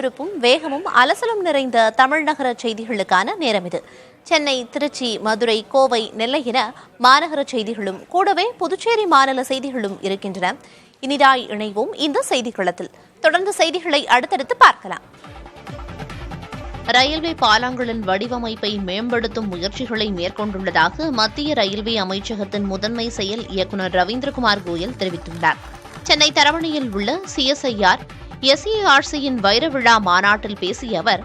விறுவிறுப்பும் வேகமும் அலசலும் நிறைந்த தமிழ்நகர செய்திகளுக்கான நேரம் இது. சென்னை, திருச்சி, மதுரை, கோவை, நெல்லை என மாநகர செய்திகளும் கூடவே புதுச்சேரி மாநில செய்திகளும் இருக்கின்றன. இனிதாய் இணைவோம் இந்த செய்திகளத்தில். தொடர்ந்து செய்திகளை அடுத்தடுத்து பார்க்கலாம். ரயில்வே பாலங்களின் வடிவமைப்பை மேம்படுத்தும் முயற்சிகளை மேற்கொண்டுள்ளதாக மத்திய ரயில்வே அமைச்சகத்தின் முதன்மை செயல் இயக்குநர் ரவீந்திரகுமார் கோயல் தெரிவித்துள்ளார். சென்னை தரவணியில் உள்ள சிஎஸ்ஐஆர் எஸ்ஏஆர்சியின் வைர விழா மாநாட்டில் பேசிய அவர்,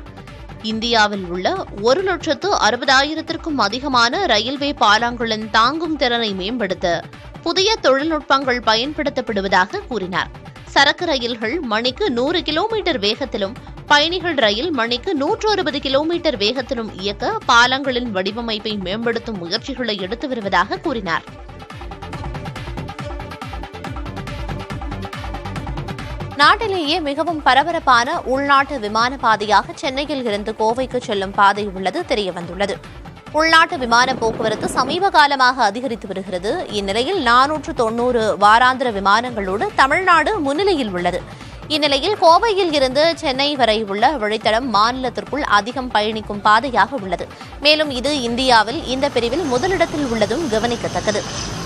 இந்தியாவில் உள்ள 1,60,000க்கும் அதிகமான ரயில்வே பாலங்களின் தாங்கும் திறனை மேம்படுத்த புதிய தொழில்நுட்பங்கள் பயன்படுத்தப்படுவதாக கூறினார். சரக்கு ரயில்கள் மணிக்கு 100 கிலோமீட்டர் வேகத்திலும், பயணிகள் ரயில் மணிக்கு 160 கிலோமீட்டர் வேகத்திலும் இயக்க பாலங்களின் வடிவமைப்பை மேம்படுத்தும் முயற்சிகளை எடுத்து வருவதாக கூறினார். நாட்டிலேயே மிகவும் பரபரப்பான உள்நாட்டு விமான பாதையாக சென்னையில் இருந்து கோவைக்கு செல்லும் பாதை உள்ளது தெரியவந்துள்ளது. உள்நாட்டு விமான போக்குவரத்து சமீப காலமாக அதிகரித்து வருகிறது. இந்நிலையில் 490 வாராந்திர விமானங்களோடு தமிழ்நாடு முன்னிலையில் உள்ளது. இந்நிலையில் கோவையில் இருந்து சென்னை வரை உள்ள வழித்தடம் மாநிலத்திற்குள் அதிகம் பயணிக்கும் பாதையாக உள்ளது. மேலும் இது இந்தியாவில் இந்த பிரிவில் முதலிடத்தில் உள்ளதும் கவனிக்கத்தக்கது.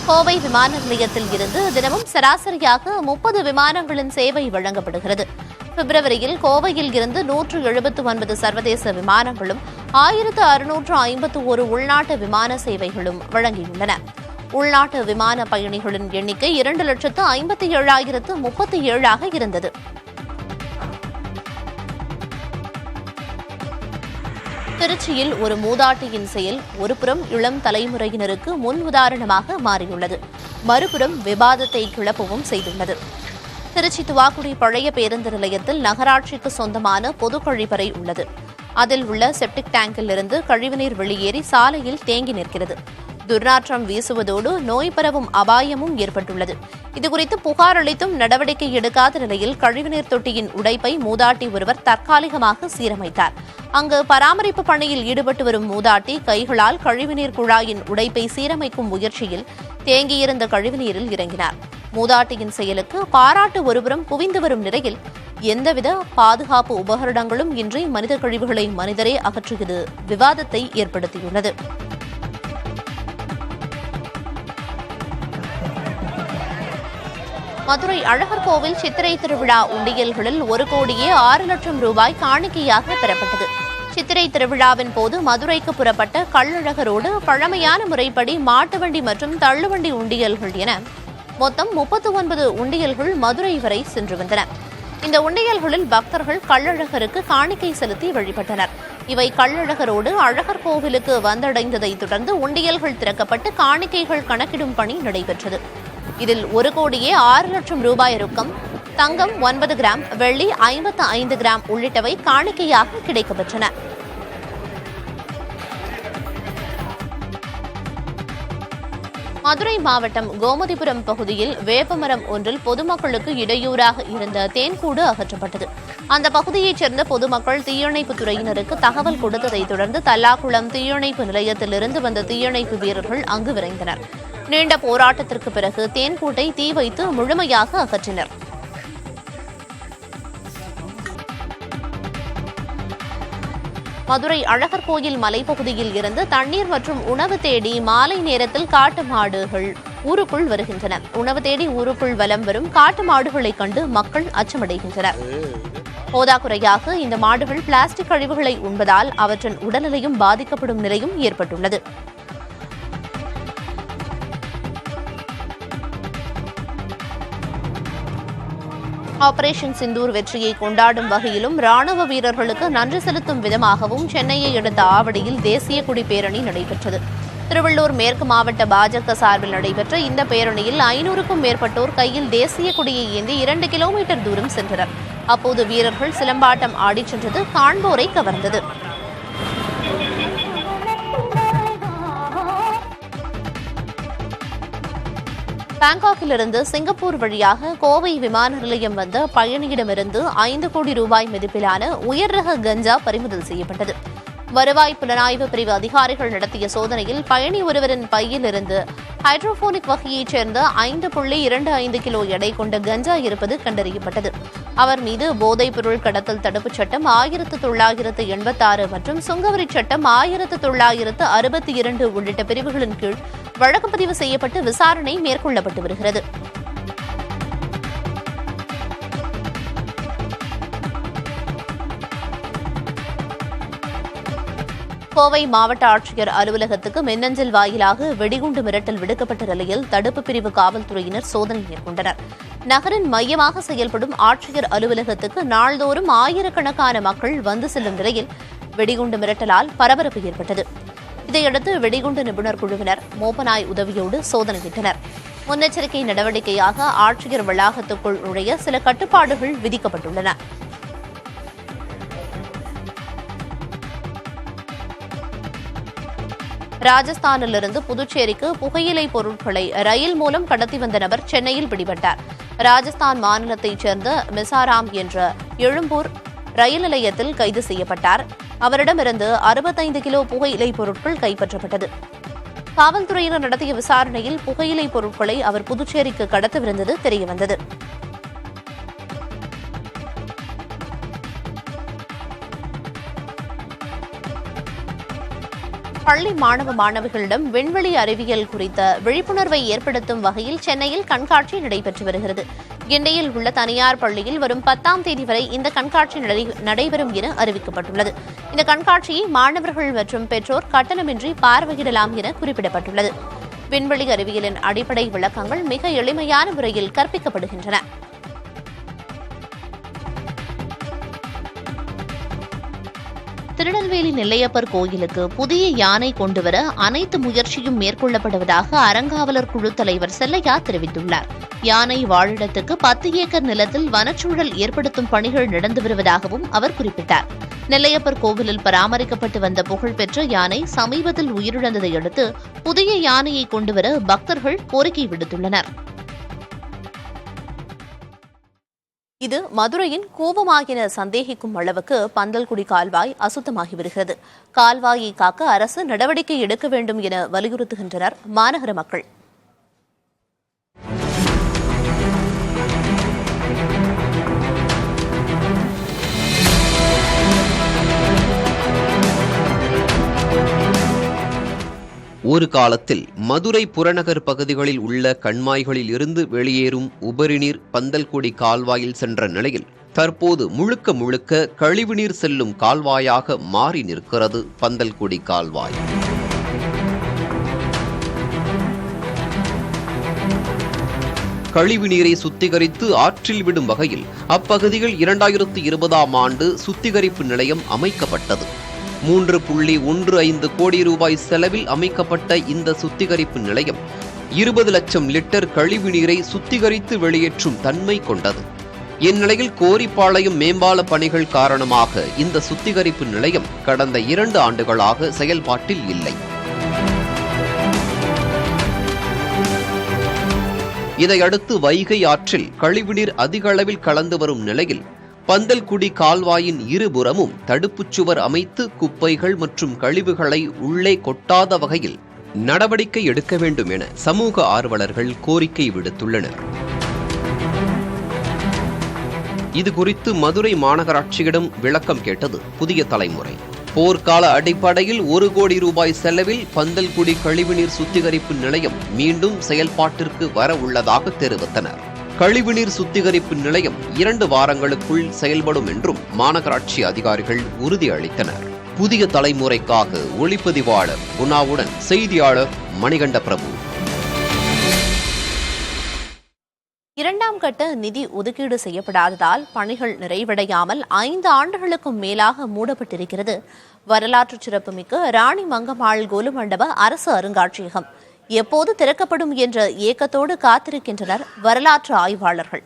கோவை விமான நிலையத்தில் இருந்து தினமும் சராசரியாக 30 விமானங்களின் சேவை வழங்கப்படுகிறது. பிப்ரவரியில் கோவையில் இருந்து 179 சர்வதேச விமானங்களும் 1651 உள்நாட்டு விமான சேவைகளும் வழங்கியுள்ளன. உள்நாட்டு விமான பயணிகளின் எண்ணிக்கை 2,57,037 இருந்தது. திருச்சியில் ஒரு மூதாட்டியின் செயல் ஒருபுறம் இளம் தலைமுறையினருக்கு முன் உதாரணமாக மாறியுள்ளது, மறுபுறம் விவாதத்தை கிளப்பவும் செய்துள்ளது. திருச்சி துவாக்குடி பழைய பேருந்து நிலையத்தில் நகராட்சிக்கு சொந்தமான பொது கழிப்பறை உள்ளது. அதில் உள்ள செப்டிக் டேங்கில் இருந்து கழிவுநீர் வெளியேறி சாலையில் தேங்கி நிற்கிறது. துர்நாற்றம் வீசுவதோடு நோய் பரவும் அபாயமும் ஏற்பட்டுள்ளது. இதுகுறித்து புகார் அளித்தும் நடவடிக்கை எடுக்காத நிலையில் கழிவுநீர் தொட்டியின் உடைப்பை மூதாட்டி ஒருவர் தற்காலிகமாக சீரமைத்தார். அங்கு பராமரிப்பு பணியில் ஈடுபட்டு வரும் மூதாட்டி கைகளால் கழிவுநீர் குழாயின் உடைப்பை சீரமைக்கும் முயற்சியில் தேங்கியிருந்த கழிவுநீரில் இறங்கினார். மூதாட்டியின் செயலுக்கு பாராட்டு ஒருபுறம் குவிந்து வரும் நிலையில் எந்தவித பாதுகாப்பு உபகரணங்களும் இன்றி மனித கழிவுகளை மனிதரே அகற்றியது விவாதத்தை ஏற்படுத்தியுள்ளது. மதுரை அழகர் கோவில் சித்திரை திருவிழா உண்டியல்களில் 1,06,00,000 ரூபாய் காணிக்கையாக பெறப்பட்டது. சித்திரை திருவிழாவின் போது மதுரைக்கு புறப்பட்ட கள்ளழகரோடு பழமையான முறைப்படி மாட்டுவண்டி மற்றும் தள்ளுவண்டி உண்டியல்கள் என மொத்தம் 39 உண்டியல்கள் மதுரை வரை சென்று வந்தன. இந்த உண்டியல்களில் பக்தர்கள் கள்ளழகருக்கு காணிக்கை செலுத்தி வழிபட்டனர். இவை கள்ளழகரோடு அழகர் கோவிலுக்கு வந்தடைந்ததை தொடர்ந்து உண்டியல்கள் திறக்கப்பட்டு காணிக்கைகள் கணக்கிடும் பணி நடைபெற்றது. இதில் 1,06,00,000 ரூபாய் ரொக்கம், தங்கம் 9 கிராம், வெள்ளி 55 கிராம் உள்ளிட்டவை காணிக்கையாக கிடைக்கப்பெற்றன. மதுரை மாவட்டம் கோமதிபுரம் பகுதியில் வேப்பமரம் ஒன்றில் பொதுமக்களுக்கு இடையூறாக இருந்த தேன்கூடு அகற்றப்பட்டது. அந்த பகுதியைச் சேர்ந்த பொதுமக்கள் தீயணைப்புத் துறையினருக்கு தகவல் கொடுத்ததை தொடர்ந்து தல்லாக்குளம் தீயணைப்பு நிலையத்திலிருந்து வந்த தீயணைப்பு வீரர்கள் அங்கு விரைந்தனர். நீண்ட போராட்டத்திற்கு பிறகு தேன்கூட்டை தீ வைத்து முழுமையாக அகற்றினர். மதுரை அழகர் கோயில் மலைப்பகுதியில் இருந்து தண்ணீர் மற்றும் உணவு தேடி மாலை நேரத்தில் காட்டு மாடுகள் ஊருக்குள் வருகின்றன. உணவு தேடி ஊருக்குள் வலம் வரும் காட்டு மாடுகளை கண்டு மக்கள் அச்சமடைகின்றனர். போதாக்குறையாக இந்த மாடுகள் பிளாஸ்டிக் கழிவுகளை உண்பதால் அவற்றின் உடல்நிலையும் பாதிக்கப்படும் நிலையும் ஏற்பட்டுள்ளது. ஆபரேஷன் சிந்தூர் வெற்றியை கொண்டாடும் வகையிலும் ராணுவ வீரர்களுக்கு நன்றி செலுத்தும் விதமாகவும் சென்னையை அடுத்த ஆவடியில் தேசிய கொடி பேரணி நடைபெற்றது. திருவள்ளூர் மேற்கு மாவட்ட பாஜக சார்பில் நடைபெற்ற இந்த பேரணியில் 500க்கும் மேற்பட்டோர் கையில் தேசிய கொடியை ஏந்தி 2 கிலோமீட்டர் தூரம் சென்றனர். அப்போது வீரர்கள் சிலம்பாட்டம் ஆடிச் சென்றது காண்போரை கவர்ந்தது. பாங்காக்கிலிருந்து சிங்கப்பூர் வழியாக கோவை விமான நிலையம் வந்த பயணியிடமிருந்து 5 கோடி ரூபாய் மதிப்பிலான உயர் ரக கஞ்சா பறிமுதல் செய்யப்பட்டது. வருவாய் புலனாய்வு பிரிவு அதிகாரிகள் நடத்திய சோதனையில் பயணி ஒருவரின் பையில் இருந்து ஹைட்ரோபோனிக் வகையைச் சேர்ந்த 5.25 கிலோ எடை கொண்ட கஞ்சா இருப்பது கண்டறியப்பட்டது. அவர் மீது போதைப் பொருள் கடத்தல் தடுப்புச் சட்டம் 1986 மற்றும் சுங்கவரி சட்டம் 1962 உள்ளிட்ட பிரிவுகளின் கீழ் வழக்கு பதிவு செய்யப்பட்டு விசாரணை மேற்கொள்ளப்பட்டு வருகிறது. கோவை மாவட்ட ஆட்சியர் அலுவலகத்துக்கு மின்னஞ்சல் வாயிலாக வெடிகுண்டு மிரட்டல் விடுக்கப்பட்ட நிலையில் தடுப்பு பிரிவு காவல்துறையினர் சோதனை மேற்கொண்டனர். நகரின் மையமாக செயல்படும் ஆட்சியர் அலுவலகத்துக்கு நாள்தோறும் ஆயிரக்கணக்கான மக்கள் வந்து செல்லும் நிலையில் வெடிகுண்டு மிரட்டலால் பரபரப்பு ஏற்பட்டது. இதையடுத்து வெடிகுண்டு நிபுணர் குழுவினர் மோப்பநாய் உதவியோடு சோதனையிட்டனர். முன்னெச்சரிக்கை நடவடிக்கையாக ஆட்சியர் வளாகத்துக்குள் நுழைய சில கட்டுப்பாடுகள் விதிக்கப்பட்டுள்ளன. ராஜஸ்தானிலிருந்து புதுச்சேரிக்கு புகையிலை பொருட்களை ரயில் மூலம் கடத்தி வந்த நபர் சென்னையில் பிடிபட்டார். ராஜஸ்தான் மாநிலத்தைச் சேர்ந்த மிசாராம் என்ற எழும்பூர் ரயில் நிலையத்தில் கைது செய்யப்பட்டார். அவரிடமிருந்து 65 கிலோ புகையிலை பொருட்கள் கைப்பற்றப்பட்டது. காவல்துறையினர் நடத்திய விசாரணையில் புகையிலை பொருட்களை அவர் புதுச்சேரிக்கு கடத்தவிருந்தது தெரியவந்தது. பள்ளி மாணவ மாணவிகளிடம் விண்வெளி அறிவியல் குறித்த விழிப்புணர்வை ஏற்படுத்தும் வகையில் சென்னையில் கண்காட்சி நடைபெற்று வருகிறது. கிண்டியில் உள்ள தனியார் பள்ளியில் வரும் 10ஆம் தேதி வரை இந்த கண்காட்சி நடைபெறும் என அறிவிக்கப்பட்டுள்ளது. இந்த கண்காட்சியை மாணவர்கள் மற்றும் பெற்றோர் கட்டணமின்றி பார்வையிடலாம் என குறிப்பிடப்பட்டுள்ளது. விண்வெளி அறிவியலின் அடிப்படை விளக்கங்கள் மிக எளிமையான முறையில் கற்பிக்கப்படுகின்றன. திருநெல்வேலி நெல்லையப்பர் கோயிலுக்கு புதிய யானை கொண்டுவர அனைத்து முயற்சியும் மேற்கொள்ளப்படுவதாக அறங்காவலர் குழு தலைவர் செல்லையா தெரிவித்துள்ளார். யானை வாழிடத்துக்கு 10 ஏக்கர் நிலத்தில் வனச்சூழல் ஏற்படுத்தும் பணிகள் நடந்து வருவதாகவும் அவர் குறிப்பிட்டார். நெல்லையப்பர் கோவிலில் பராமரிக்கப்பட்டு வந்த புகழ்பெற்ற யானை சமீபத்தில் உயிரிழந்ததை அடுத்து புதிய யானையை கொண்டுவர பக்தர்கள் கோரிக்கை விடுத்துள்ளனர். இது மதுரையின் கூவமாய் என சந்தேகிக்கும் அளவுக்கு பந்தல்குடி கால்வாய் அசுத்தமாகி வருகிறது. கால்வாயை காக்க அரசு நடவடிக்கை எடுக்க வேண்டும் என வலியுறுத்துகின்றனர் மாநகர மக்கள். ஒரு காலத்தில் மதுரை புறநகர் பகுதிகளில் உள்ள கண்மாய்களில் இருந்து வெளியேறும் உபரிநீர் பந்தல்குடி கால்வாயில் சென்ற நிலையில் தற்போது முழுக்க முழுக்க கழிவுநீர் செல்லும் கால்வாயாக மாறி நிற்கிறது பந்தல்குடி கால்வாய். கழிவுநீரை சுத்திகரித்து ஆற்றில் விடும் வகையில் அப்பகுதியில் 2020ஆம் ஆண்டு சுத்திகரிப்பு நிலையம் அமைக்கப்பட்டது. 3.15 கோடி ரூபாய் செலவில் அமைக்கப்பட்ட இந்த சுத்திகரிப்பு நிலையம் 20 லட்சம் லிட்டர் கழிவு நீரை சுத்திகரித்து வெளியேற்றும் தன்மை கொண்டது. இந்நிலையில் கோரிப்பாளையம் மேம்பால பணிகள் காரணமாக இந்த சுத்திகரிப்பு நிலையம் கடந்த 2 ஆண்டுகளாக செயல்பாட்டில் இல்லை. இதையடுத்து வைகை ஆற்றில் கழிவுநீர் அதிக அளவில் கலந்து வரும் நிலையில் பந்தல்குடி கால்வாயின் இருபுறமும் தடுப்புச் சுவர் அமைத்து குப்பைகள் மற்றும் கழிவுகளை உள்ளே கொட்டாத வகையில் நடவடிக்கை எடுக்க வேண்டும் என சமூக ஆர்வலர்கள் கோரிக்கை விடுத்துள்ளனர். இதுகுறித்து மதுரை மாநகராட்சியிடம் விளக்கம் கேட்டது புதிய தலைமுறை. போர்க்கால அடிப்படையில் 1 கோடி ரூபாய் செலவில் பந்தல்குடி கழிவுநீர் சுத்திகரிப்பு நிலையம் மீண்டும் செயல்பாட்டிற்கு வர உள்ளதாக தெரிவித்தனர். கழிவுநீர் சுத்திகரிப்பு நிலையம் 2 வாரங்களுக்குள் செயல்படும் என்றும் மாநகராட்சி அதிகாரிகள் உறுதியளித்தனர். புதிய தலைமுறைக்காக ஒளிப்பதிவாளர் குணாவுடன் செய்தியாளர் மணிகண்ட பிரபு. 2ஆம் கட்ட நிதி ஒதுக்கீடு செய்யப்படாததால் பணிகள் நிறைவடையாமல் 5 ஆண்டுகளுக்கும் மேலாக மூடப்பட்டிருக்கிறது வரலாற்று சிறப்புமிக்க ராணி மங்கம்மாள் கோலு மண்டப அரசு அருங்காட்சியகம். எப்போது திறக்கப்படும் என்ற ஏக்கத்தோடு காத்திருக்கின்றனர் வரலாற்று ஆய்வாளர்கள்.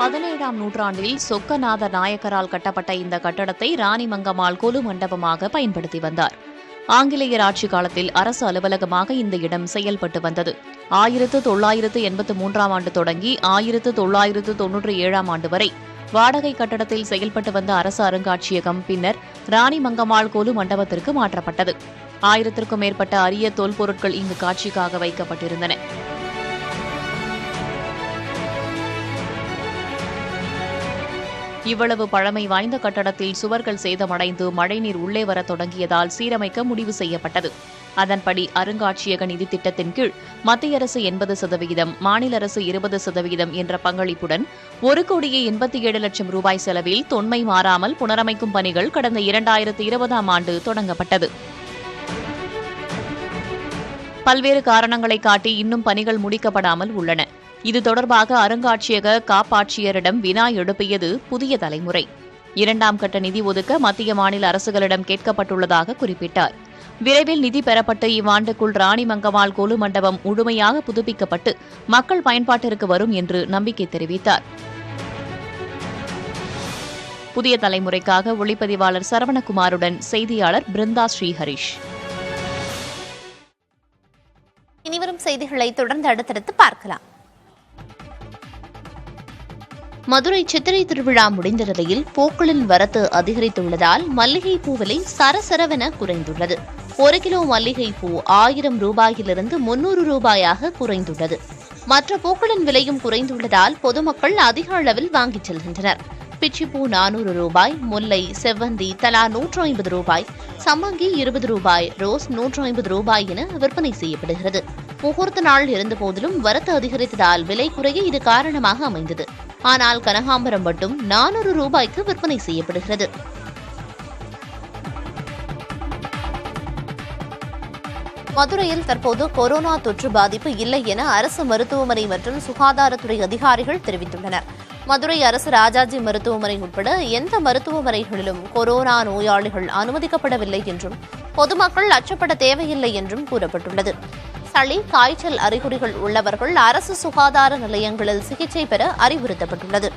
பதினேழாம் நூற்றாண்டில் சொக்கநாத நாயக்கரால் கட்டப்பட்ட இந்த கட்டடத்தை ராணி மங்கம்மாள் கொலு மண்டபமாக பயன்படுத்தி வந்தார். ஆங்கிலேயர் ஆட்சி காலத்தில் அரசு அலுவலகமாக இந்த இடம் செயல்பட்டு வந்தது. 1983 ஆண்டு தொடங்கி 1997 ஆண்டு வரை வாடகை கட்டடத்தில் செயல்பட்டு வந்த அரசு அருங்காட்சியகம் பின்னர் ராணி மங்கம்மாள் கொலு மண்டபத்திற்கு மாற்றப்பட்டது. 1000க்கும் மேற்பட்ட அரிய தொல்பொருட்கள் இங்கு காட்சிக்காக வைக்கப்பட்டிருந்தன. இவ்வளவு பழமை வாய்ந்த கட்டடத்தில் சுவர்கள் சேதமடைந்து மழைநீர் உள்ளே வர தொடங்கியதால் சீரமைக்க முடிவு செய்யப்பட்டது. அதன்படி அருங்காட்சியக நிதி திட்டத்தின் கீழ் மத்திய அரசு 80%, மாநில அரசு 20% என்ற பங்களிப்புடன் 1,87,00,000 ரூபாய் செலவில் தொன்மை மாறாமல் புனரமைக்கும் பணிகள் கடந்த 2020ஆம் ஆண்டு தொடங்கப்பட்டது. பல்வேறு காரணங்களை காட்டி இன்னும் பணிகள் முடிக்கப்படாமல் உள்ளன. இது தொடர்பாக அருங்காட்சியக காப்பாட்சியரிடம் வினா எழுப்பியது புதிய தலைமுறை. 2ஆம் கட்ட நிதி ஒதுக்க மத்திய மாநில அரசுகளிடம் கேட்கப்பட்டுள்ளதாக குறிப்பிட்டார். விரைவில் நிதி பெறப்பட்டு இவ்வாண்டுக்குள் ராணி மங்கம்மாள் கொலு மண்டபம் முழுமையாக புதுப்பிக்கப்பட்டு மக்கள் பயன்பாட்டிற்கு வரும் என்று நம்பிக்கை தெரிவித்தார். புதிய தலைமுறைக்காக ஒளிப்பதிவாளர் சரவணகுமாருடன் செய்தியாளர் பிருந்தா ஸ்ரீஹரிஷ். இனிவரும் செய்திகளை தொடர்ந்து அடுத்தடுத்து பார்க்கலாம். மதுரை சித்திரை திருவிழா முடிந்த நிலையில் பூக்களின் வரத்து அதிகரித்துள்ளதால் மல்லிகைப்பூ விலை சரசரவென குறைந்துள்ளது. 1 கிலோ மல்லிகைப்பூ 1000 ரூபாயிலிருந்து 300 ரூபாயாக குறைந்துள்ளது. மற்ற பூக்களின் விலையும் குறைந்துள்ளதால் பொதுமக்கள் அதிக அளவில் வாங்கிச் செல்கின்றனர். பிச்சிப்பூ 400 ரூபாய், முல்லை, செவ்வந்தி தலா 150 ரூபாய், சம்மங்கி 20 ரூபாய், ரோஸ் 150 ரூபாய் என விற்பனை செய்யப்படுகிறது. முகூர்த்த நாள் இருந்தபோதிலும் வரத்து அதிகரித்ததால் விலை குறைய இது காரணமாக அமைந்தது. ஆனால் கனகாம்பரம் மட்டும் 400 ரூபாய்க்கு விற்பனை செய்யப்படுகிறது. மதுரையில் தற்போது கொரோனா தொற்று பாதிப்பு இல்லை என அரசு மருத்துவமனை மற்றும் சுகாதாரத்துறை அதிகாரிகள் தெரிவித்துள்ளனர். மதுரை அரசு ராஜாஜி மருத்துவமனை உட்பட எந்த மருத்துவமனைகளிலும் கொரோனா நோயாளிகள் அனுமதிக்கப்படவில்லை என்றும் பொதுமக்கள் அச்சப்பட தேவையில்லை என்றும் கூறப்பட்டுள்ளது. சளி, காய்ச்சல் அறிகுறிகள் உள்ளவர்கள் அரசு சுகாதார நிலையங்களில் சிகிச்சை பெற அறிவுறுத்தப்பட்டுள்ளது.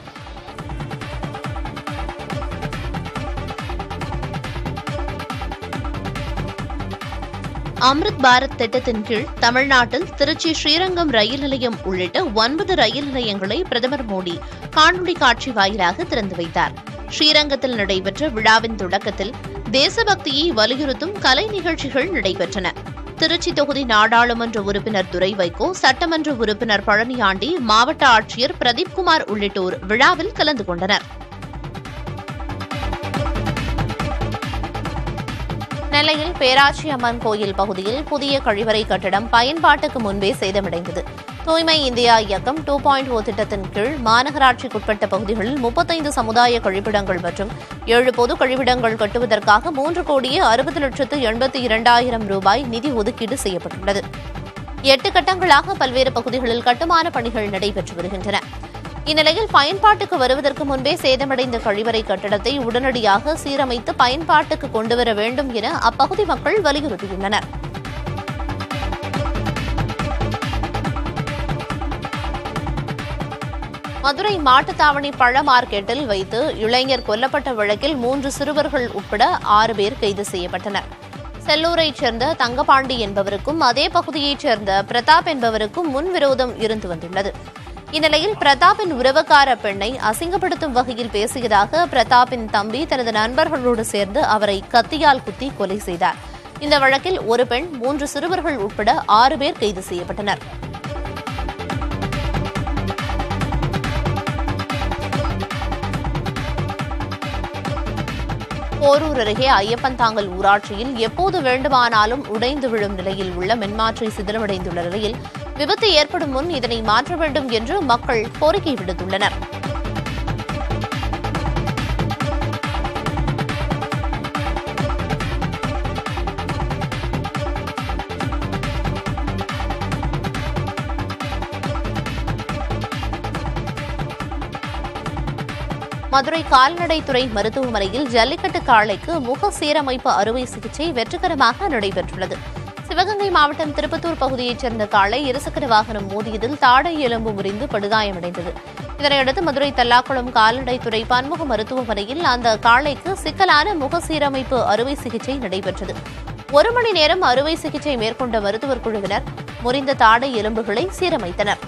அம்ருத் பாரத் திட்டத்தின் கீழ் தமிழ்நாட்டில் திருச்சி ஸ்ரீரங்கம் ரயில் நிலையம் உள்ளிட்ட 9 ரயில் நிலையங்களை பிரதமர் மோடி காணொலி காட்சி வாயிலாக திறந்து வைத்தார். ஸ்ரீரங்கத்தில் நடைபெற்ற விழாவின் தொடக்கத்தில் தேசபக்தியை வலியுறுத்தும் கலை நிகழ்ச்சிகள் நடைபெற்றன. திருச்சி தொகுதி நாடாளுமன்ற உறுப்பினர் துரை வைகோ, சட்டமன்ற உறுப்பினர் பழனியாண்டி, மாவட்ட ஆட்சியர் பிரதீப்குமார் உள்ளிட்டோர் விழாவில் கலந்து கொண்டனர். நெல்லையில் பேராச்சி அம்மன் கோயில் பகுதியில் புதிய கழிவறை கட்டடம் பயன்பாட்டுக்கு முன்பே சேதமடைந்தது. தூய்மை இந்தியா இயக்கம் 2.0 திட்டத்தின் கீழ் மாநகராட்சிக்குட்பட்ட பகுதிகளில் 35 சமுதாய கழிப்பிடங்கள் மற்றும் 7 பொது கழிப்பிடங்கள் கட்டுவதற்காக 3,60,82,000 ரூபாய் நிதி ஒதுக்கீடு செய்யப்பட்டுள்ளது. 8 கட்டங்களாக பல்வேறு பகுதிகளில் கட்டுமான பணிகள் நடைபெற்று வருகின்றன. இந்நிலையில் பயன்பாட்டுக்கு வருவதற்கு முன்பே சேதமடைந்த கழிவறை கட்டடத்தை உடனடியாக சீரமைத்து பயன்பாட்டுக்கு கொண்டுவர வேண்டும் என அப்பகுதி மக்கள் வலியுறுத்தியுள்ளனர். மதுரை மாட்டுத்தாவணி பழ மார்க்கெட்டில் வைத்து இளைஞர் கொல்லப்பட்ட வழக்கில் 3 சிறுவர்கள் உட்பட 6 பேர் கைது செய்யப்பட்டனர். செல்லூரைச் சேர்ந்த தங்கபாண்டி என்பவருக்கும் அதே பகுதியைச் சேர்ந்த பிரதாப் என்பவருக்கும் முன்விரோதம் இருந்து வந்துள்ளது. இந்நிலையில் பிரதாப்பின் உறவுக்கார பெண்ணை அசிங்கப்படுத்தும் வகையில் பேசியதாக பிரதாப்பின் தம்பி தனது நண்பர்களோடு சேர்ந்து அவரை கத்தியால் குத்தி கொலை செய்தார். இந்த வழக்கில் ஒரு பெண், 3 சிறுவர்கள் உட்பட 6 பேர் கைது செய்யப்பட்டனர். போரூர் அருகே ஐயப்பன்தாங்கல் ஊராட்சியில் எப்போது வேண்டுமானாலும் உடைந்து விழும் நிலையில் உள்ள மின்மாற்றி சிதிலமடைந்துள்ள நிலையில் விபத்து ஏற்படும் முன் இதனை மாற்ற வேண்டும் என்று மக்கள் கோரிக்கை விடுத்துள்ளனர். மதுரை கால்நடைத்துறை மருத்துவமனையில் ஜல்லிக்கட்டு காளைக்கு முக சீரமைப்பு அறுவை சிகிச்சை வெற்றிகரமாக நடைபெற்றுள்ளது. சிவகங்கை மாவட்டம் திருப்பத்தூர் பகுதியைச் சேர்ந்த காளை இருசக்கர வாகனம் மோதியதில் தாடை எலும்பு முறிந்து படுகாயமடைந்தது. இதனையடுத்து மதுரை தல்லாக்குளம் கால்நடைத்துறை பன்முக மருத்துவமனையில் அந்த காளைக்கு சிக்கலான முக சீரமைப்பு அறுவை சிகிச்சை நடைபெற்றது. 1 மணி நேரம் அறுவை சிகிச்சை மேற்கொண்ட மருத்துவர் குழுவினர் முறிந்த தாடை எலும்புகளை சீரமைத்தனர்.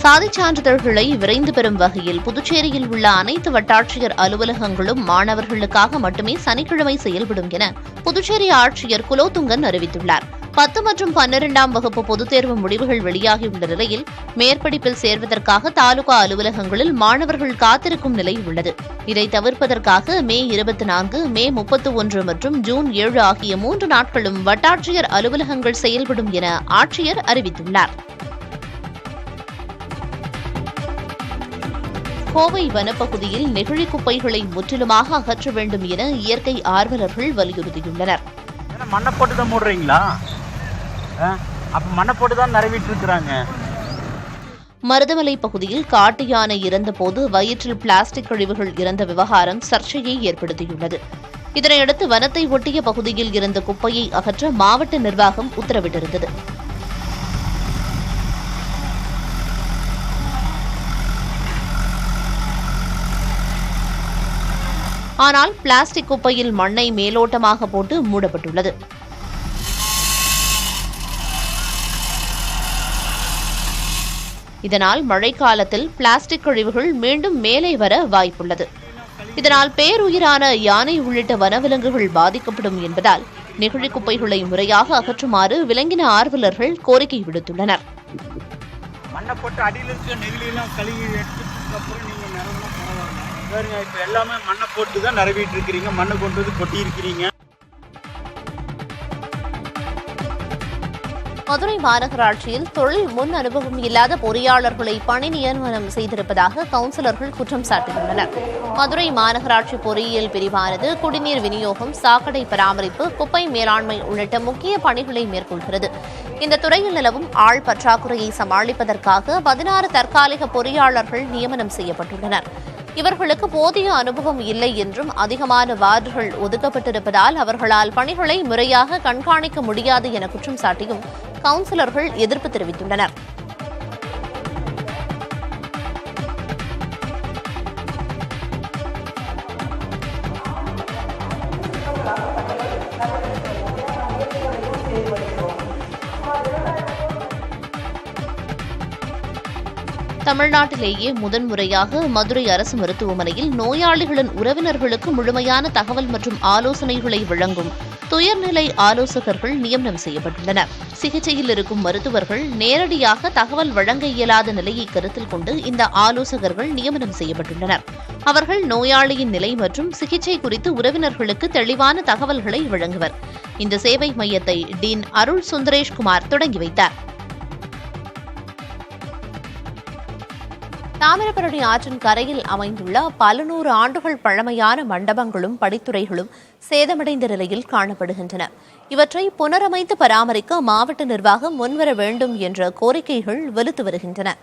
சாதிச் சான்றிதழ்களை விரைந்து பெறும் வகையில் புதுச்சேரியில் உள்ள அனைத்து வட்டாட்சியர் அலுவலகங்களும் மாணவர்களுக்காக மட்டுமே சனிக்கிழமை செயல்படும் என புதுச்சேரி ஆட்சியர் குலோத்துங்கன் அறிவித்துள்ளார். 10 மற்றும் 12ஆம் வகுப்பு பொதுத் தேர்வு முடிவுகள் வெளியாகியுள்ள நிலையில் மேற்படிப்பில் சேர்வதற்காக தாலுகா அலுவலகங்களில் மாணவர்கள் காத்திருக்கும் நிலை உள்ளது. இதை தவிர்ப்பதற்காக மே 24, மே 31 மற்றும் ஜூன் 7 ஆகிய 3 நாட்களும் வட்டாட்சியர் அலுவலகங்கள் செயல்படும் என ஆட்சியர் அறிவித்துள்ளார். கோவை வனப்பகுதியில் நெகிழி குப்பைகளை முற்றிலுமாக அகற்ற வேண்டும் என இயற்கை ஆர்வலர்கள் வலியுறுத்தியுள்ளனர். மண்ணை போட்டு தான் மூடுறீங்களா? அப்ப மண்ணை போட்டு தான் நிறைவேற்றி இருக்கிறாங்க. மருதமலை பகுதியில் காட்டு யானை இறந்தபோது வயிற்றில் பிளாஸ்டிக் கழிவுகள் இறந்த விவகாரம் சர்ச்சையை ஏற்படுத்தியுள்ளது. இதனையடுத்து வனத்தை ஒட்டிய பகுதியில் இருந்த குப்பையை அகற்ற மாவட்ட நிர்வாகம் உத்தரவிட்டிருந்தது. ஆனால் பிளாஸ்டிக் குப்பையில் மண்ணை மேலோட்டமாக போட்டு மூடப்பட்டுள்ளது. இதனால் மழைக்காலத்தில் பிளாஸ்டிக் கழிவுகள் மீண்டும் மேலே வர வாய்ப்புள்ளது. இதனால் பேருயிரான யானை உள்ளிட்ட வனவிலங்குகள் பாதிக்கப்படும் என்பதால் நெகிழி குப்பைகளை முறையாக அகற்றுமாறு விலங்கின ஆர்வலர்கள் கோரிக்கை விடுத்துள்ளனர். மண்ணை போட்டு அடியில் இருக்க நெகிழியெல்லாம் கழுவி எடுத்ததுக்கு அப்புறம் நீங்க நிறவெல்லாம் பரவாயில்ல. இப்ப எல்லாமே மண்ணை போட்டு தான் நிறைவேற்றி இருக்கிறீங்க. மண்ணை கொண்டு வந்து கொட்டி இருக்கிறீங்க. மதுரை மாநகராட்சியில் தொழில் முன் அனுபவம் இல்லாத பொறியாளர்களை பணி நியமனம் செய்திருப்பதாக கவுன்சிலர்கள் குற்றம் சாட்டியுள்ளனர். மதுரை மாநகராட்சி பொறியியல் பிரிவானது குடிநீர் விநியோகம், சாக்கடை பராமரிப்பு, குப்பை மேலாண்மை உள்ளிட்ட முக்கிய பணிகளை மேற்கொள்கிறது. இந்த துறையில் நிலவும் ஆள் பற்றாக்குறையை சமாளிப்பதற்காக 16 தற்காலிக பொறியாளர்கள் நியமனம் செய்யப்பட்டுள்ளனர். இவர்களுக்கு போதிய அனுபவம் இல்லை என்றும் அதிகமான வார்டுகள் ஒதுக்கப்பட்டிருப்பதால் அவர்களால் பணிகளை முறையாக கண்காணிக்க முடியாது என குற்றம் சாட்டியும் கவுன்சிலர்கள் எதிர்ப்பு தெரிவித்துள்ளனர். தமிழ்நாட்டிலேயே முதன்முறையாக மதுரை அரசு மருத்துவமனையில் நோயாளிகளின் உறவினர்களுக்கு முழுமையான தகவல் மற்றும் ஆலோசனைகளை வழங்கும் துயர்நிலை ஆலோசகர்கள் நியமனம் செய்யப்பட்டுள்ளனர். சிகிச்சையில் இருக்கும் மருத்துவர்கள் நேரடியாக தகவல் வழங்க இயலாத நிலையை கருத்தில் கொண்டு இந்த ஆலோசகர்கள் நியமனம் செய்யப்பட்டுள்ளனர். அவர்கள் நோயாளியின் நிலை மற்றும் சிகிச்சை குறித்து உறவினர்களுக்கு தெளிவான தகவல்களை வழங்குவர். இந்த சேவை மையத்தை டீன் அருள் சுந்தரேஷ்குமார் தொடங்கி வைத்தார். தாமிரபரணி ஆற்றின் கரையில் அமைந்துள்ள பல 100 ஆண்டுகள் பழமையான மண்டபங்களும் படித்துறைகளும் சேதமடைந்த நிலையில் காணப்படுகின்றன. இவற்றை புனரமைத்து பராமரிக்க மாவட்ட நிர்வாகம் முன்வர வேண்டும் என்ற கோரிக்கைகள் வலுத்து வருகின்றன.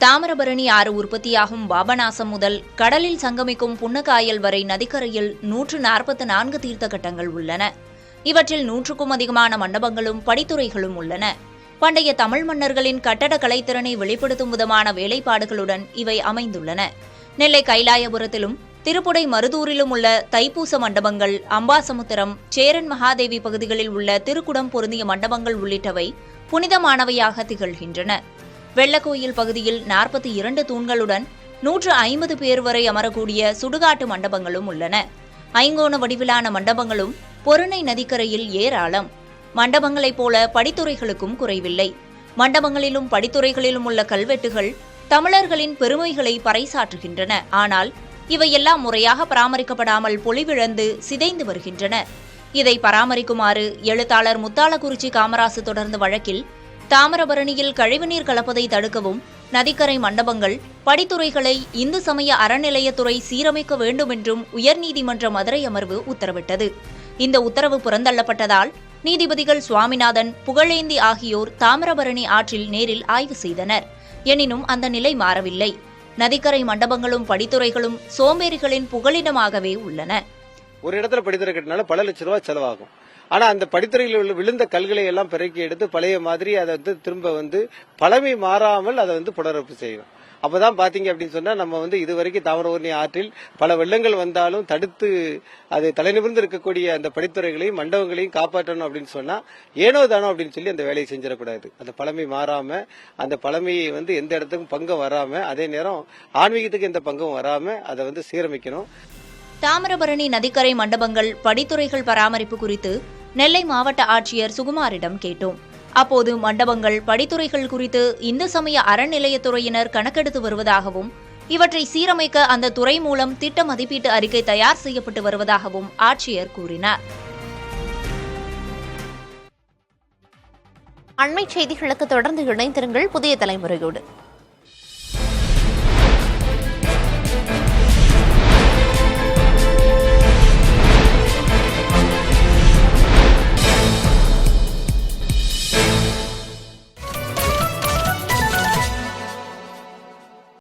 தாமிரபரணி ஆறு உற்பத்தியாகும் பாபநாசம் முதல் கடலில் சங்கமிக்கும் புன்னக்காயல் வரை நதிக்கரையில் 144 தீர்த்த கட்டங்கள் உள்ளன. இவற்றில் 100க்கும் அதிகமான மண்டபங்களும் படித்துறைகளும் உள்ளன. பண்டைய தமிழ் மன்னர்களின் கட்டட கலைத்திறனை வெளிப்படுத்தும் விதமான வேலைப்பாடுகளுடன் இவை அமைந்துள்ளன. நெல்லை கைலாயபுரத்திலும் திருப்புடை மருதூரிலும் உள்ள தைப்பூச மண்டபங்கள், அம்பாசமுத்திரம், சேரன் மகாதேவி பகுதிகளில் உள்ள திருக்குடம் பொருந்திய மண்டபங்கள் உள்ளிட்டவை புனிதமானவையாக திகழ்கின்றன. வெள்ளக்கோயில் பகுதியில் 42 தூண்களுடன் 150 பேர் வரை அமரக்கூடிய சுடுகாட்டு மண்டபங்களும் உள்ளன. ஐங்கோண வடிவிலான மண்டபங்களும் பொருணை நதிக்கரையில் ஏராளம். மண்டபங்களைப் போல படித்துறைகளுக்கும் குறைவில்லை. மண்டபங்களிலும் படித்துறைகளிலும் உள்ள கல்வெட்டுகள் தமிழர்களின் பெருமைகளை பறைசாற்றுகின்றன. ஆனால் இவையெல்லாம் முறையாக பராமரிக்கப்படாமல் பொலிவிழந்து சிதைந்து வருகின்றன. இதை பராமரிக்குமாறு எழுத்தாளர் முத்தாளக்குறிச்சி காமராசு தொடர்ந்த வழக்கில் தாமிரபரணியில் கழிவுநீர் கலப்பதை தடுக்கவும் நதிக்கரை மண்டபங்கள், படித்துறைகளை இந்து சமய அறநிலையத்துறை சீரமைக்க வேண்டும் என்றும் உயர்நீதிமன்ற மதுரை அமர்வு உத்தரவிட்டது. இந்த உத்தரவு புறந்தள்ளப்பட்டதால் நீதிபதிகள் சுவாமிநாதன், புகழேந்தி ஆகியோர் தாமிரபரணி ஆற்றில் நேரில் ஆய்வு செய்தனர். எனினும் அந்த நிலை மாறவில்லை. நதிக்கரை மண்டபங்களும் படித்துறைகளும் சோம்பேறிகளின் புகலிடமாகவே உள்ளன. ஒரு இடத்துல படித்துறை கட்டினால பல லட்சம் ரூபாய் செலவாகும். ஆனா அந்த படித்துறையில் விழுந்த கல்களை எல்லாம் பெருக்கி எடுத்து பழைய மாதிரி அதை திரும்ப பழமை மாறாமல் அதை புனரமைப்பு செய்யணும். அப்பதான் பாத்தீங்க அப்படின்னு சொன்னா நம்ம இதுவரைக்கும் தாமிரபரணி ஆற்றில் பல வெள்ளங்கள் வந்தாலும் தடுத்து அது தலைநிமிர்ந்து இருக்கக்கூடிய அந்த படித்துறைகளையும் மண்டபங்களையும் காப்பாற்றணும் அப்படின்னு சொன்னா ஏனோ தானோ அப்படின்னு சொல்லி அந்த வேலையை செஞ்சிடக்கூடாது. அந்த பழமை மாறாம, அந்த பழமையை எந்த இடத்துக்கும் பங்கம் வராம, அதே நேரம் ஆன்மீகத்துக்கு எந்த பங்கும் வராம அதை சீரமைக்கணும். தாமிரபரணி நதிக்கரை மண்டபங்கள், படித்துறைகள் பராமரிப்பு குறித்து நெல்லை மாவட்ட ஆட்சியர் சுகுமாரிடம் கேட்டோம். அப்போது மண்டபங்கள், படித்துறைகள் குறித்து இந்து சமய அறநிலையத்துறையினர் கணக்கெடுத்து வருவதாகவும், இவற்றை சீரமைக்க அந்த துறை மூலம் திட்ட மதிப்பீட்டு அறிக்கை தயார் செய்யப்பட்டு வருவதாகவும் ஆட்சியர் கூறினார். அண்மைச் செய்திகளுக்கு தொடர்ந்து இணைந்திருங்கள் புதிய தலைமுறையோடு.